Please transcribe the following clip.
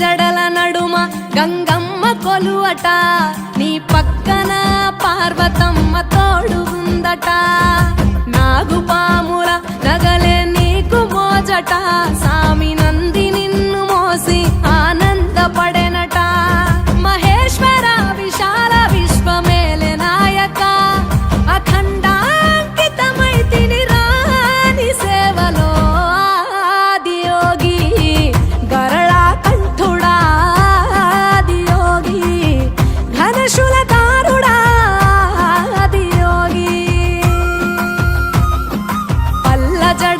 జడల నడుమ గంగమ్మ కొలువట, నీ పక్కన పార్వతమ్మ తోడు ఉందట. నాగుపాముల నగలే నీకు మోజట, సామి నంది నిన్ను మోసి ఆనందపడెనట. మహేశ్వర విశాల విశ్వమేలె నాయక, అఖండాంకితమైతిని రాని సేవలో. ఆదియోగి గరళా కంఠుడా, ఆదియోగి ఘనశూలధారుడా, ఆదియోగి పల్ల జడ